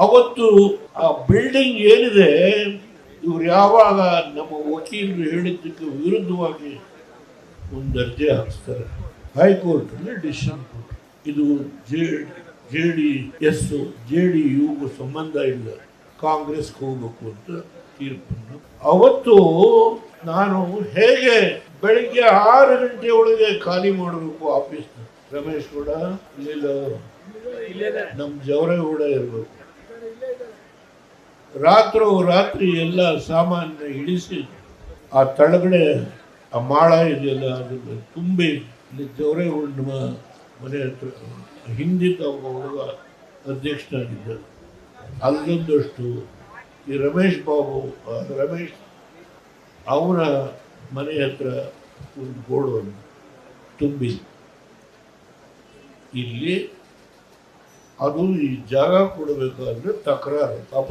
ಅವತ್ತು ಆ ಬಿಲ್ಡಿಂಗ್ ಏನಿದೆ, ಇವ್ರು ಯಾವಾಗ ನಮ್ಮ ವಕೀಲರು ಹೇಳಿದ್ದಕ್ಕೆ ವಿರುದ್ಧವಾಗಿ ಒಂದು ಅರ್ಜಿ ಹಾಕಿಸ್ತಾರೆ ಹೈಕೋರ್ಟ್ ಡಿಸಿಷನ್ ಕೊಟ್ಟು, ಇದು JDS JDU ಸಂಬಂಧ ಇಲ್ಲ, ಕಾಂಗ್ರೆಸ್ಗೆ ಹೋಗ್ಬೇಕು ಅಂತ ತೀರ್ಪನ್ನು. ಅವತ್ತು ನಾನು ಹೇಗೆ ಬೆಳಿಗ್ಗೆ 6 ಗಂಟೆ ಒಳಗೆ ಖಾಲಿ ಮಾಡಬೇಕು ಆಫೀಸ್. ರಮೇಶ್ ಕೂಡ ಇಲ್ಲ, ನಮ್ಮ ಜವರೇಗೌಡ ಇರಬೇಕು. ರಾತ್ರಿ ಎಲ್ಲ ಸಾಮಾನ್ಯ ಇಳಿಸಿ ಆ ತಳಗಡೆ ಆ ಮಾಳ ಇದೆಯಲ್ಲ ಅದನ್ನು ತುಂಬಿ ಇಲ್ಲಿ ಜವರೇಗೌಡ ಮನೆ ಹತ್ರ ಹಿಂದಿದ್ದ ಹುಡುಗ ಅಧ್ಯಕ್ಷನಾಗಿದ್ದ ಅಲ್ಲೊಂದಷ್ಟು ಈ ರಮೇಶ್ ಅವನ ಮನೆ ಹತ್ರ ಒಂದು ಗೋಡನ್ನು ತುಂಬಿ ಇಲ್ಲಿ ಅದು ಈ ಜಾಗ ಕೊಡಬೇಕಾದ್ರೆ ತಕರಾರು. ಪಾಪ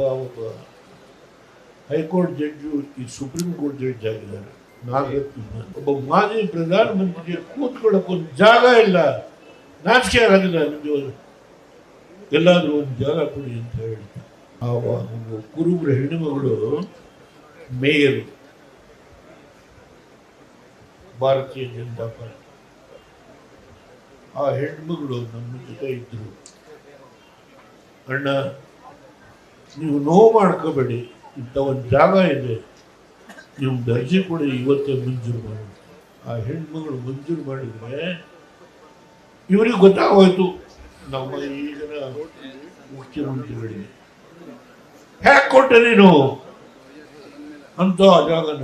ಹೈಕೋರ್ಟ್ ಜಡ್ಜು ಈ ಸುಪ್ರೀಂ ಕೋರ್ಟ್ ಜಡ್ಜ್ ಆಗಿದ್ದಾರೆ ನಾಗರತ್ನ. ಒಬ್ಬ ಮಾಜಿ ಪ್ರಧಾನಮಂತ್ರಿಗೆ ಕೂತ್ಕೊಳ್ಳೋಕೆ ಒಂದು ಜಾಗ ಇಲ್ಲ, ನಾಚಿಕೆ ಆಗೋದಿಲ್ಲ ನಿಮಗೆ, ಎಲ್ಲಾದ್ರೂ ಒಂದು ಜಾಗ ಕೊಡಿ ಅಂತ ಹೇಳಿ ಕುರುಬ್ರ ಹೆಣ್ಣುಮಗಳು ಮೇಯರ್ ಭಾರತೀಯ ಜನತಾ ಪಾರ್ಟಿ. ಆ ಹೆಣ್ಮಗಳು ನಮ್ಮ ಜೊತೆ ಇದ್ರು. ಅಣ್ಣ, ನೀವು ನೋವು ಮಾಡ್ಕೋಬೇಡಿ, ಇಂಥ ಒಂದು ಜಾಗ ಇದೆ, ನೀವು ದರ್ಜೆ ಕೂಡ ಇವತ್ತೇ ಮಂಜೂರು ಮಾಡಿ. ಆ ಹೆಣ್ಮಗಳು ಮಂಜೂರು ಮಾಡಿದ್ರೆ ಇವರಿಗೆ ಗೊತ್ತಾಗೋಯ್ತು ನಮ್ಮ ಈಗಿನ ಮುಖ್ಯಮಂತ್ರಿಗಳಿಗೆ. ಹ್ಯಾಕ್ ಕೊಟ್ಟೆ ನೀನು ಅಂತ ಜಾಗನ?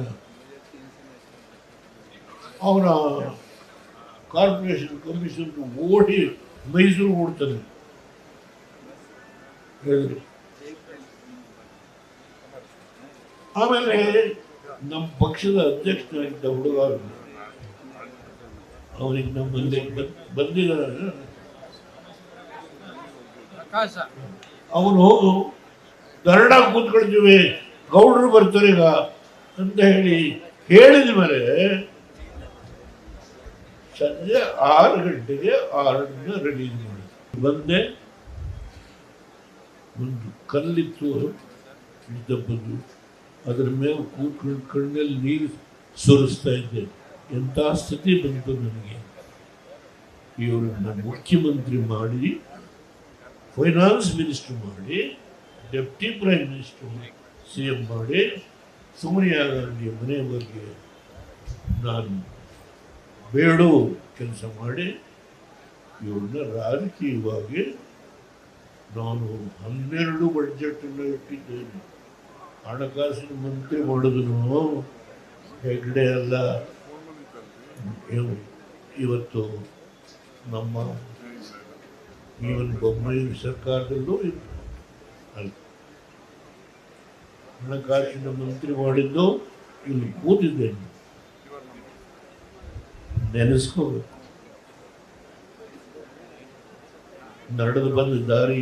ಅವನ ಕಾರ್ಪೊರೇಷನ್ ಕಮಿಷನ್ ಓಡಿ ಮೈಸೂರು ಓಡ್ತಾನೆ ಹೇಳಿದ್ರು. ಆಮೇಲೆ ನಮ್ಮ ಪಕ್ಷದ ಅಧ್ಯಕ್ಷನಾಗಿದ್ದ ಹುಡುಗ ಅವನಿಗೆ ನಮ್ಮಲ್ಲಿ ಬಂದಿದ್ದಾರೆ. ಅವನು ಹೋಗು ಧರಣ ಕೂತ್ಕೊಳ್ತೀವಿ, ಗೌಡರು ಬರ್ತಾರೆ ಈಗ ಅಂತ ಹೇಳಿದ ಮೇಲೆ ಸಂಜೆ 6 ಗಂಟೆಗೆ ಆರ್ಡರ್ನ ರಿಲೀಸ್ ಮಾಡಿ ಬಂದೆ. ಒಂದು ಕಲ್ಲಿತ್ತು ದಬ್ಬದ್ದು, ಅದರ ಮೇಲೆ ಕೂತ್ಕೊಂಡು ಕಣ್ಣಲ್ಲಿ ನೀರು ಸುರಿಸ್ತಾ ಇದ್ದೆ. ಎಂಥ ಸ್ಥಿತಿ ಬಂತು ನನಗೆ. ಇವ್ರನ್ನ ಮುಖ್ಯಮಂತ್ರಿ ಮಾಡಿ, ಫೈನಾನ್ಸ್ ಮಿನಿಸ್ಟರ್ ಮಾಡಿ, ಡೆಪ್ಟಿ ಪ್ರೈಮ್ ಮಿನಿಸ್ಟರ್ CM ಮಾಡಿ, ಸೋನಿಯಾ ಗಾಂಧಿ ಮನೆ ಬಗ್ಗೆ ನಾನು ಬೇಡೋ ಕೆಲಸ ಮಾಡಿ ಇವ್ರನ್ನ ರಾಜಕೀಯವಾಗಿ ನಾನು 12 ಬಡ್ಜೆಟನ್ನು ಇಟ್ಟಿದ್ದೇನೆ. ಹಣಕಾಸಿನ ಮಂತ್ರಿ ಮಾಡೋದನ್ನು ಹೆಗ್ಡೆ ಅಲ್ಲ. ಇವತ್ತು ನಮ್ಮ ಬೊಮ್ಮಾಯಿ ಸರ್ಕಾರದಲ್ಲೂ ಅಲ್ಲ, ಹಣಕಾಸಿನ ಮಂತ್ರಿ ಮಾಡಿದ್ದು ಇಲ್ಲಿ ಕೂತಿದ್ದೇನೆ. ನೆನೆಸ್ಕೋಬೇಕು ನಡೆದು ಬಂದ ದಾರಿ.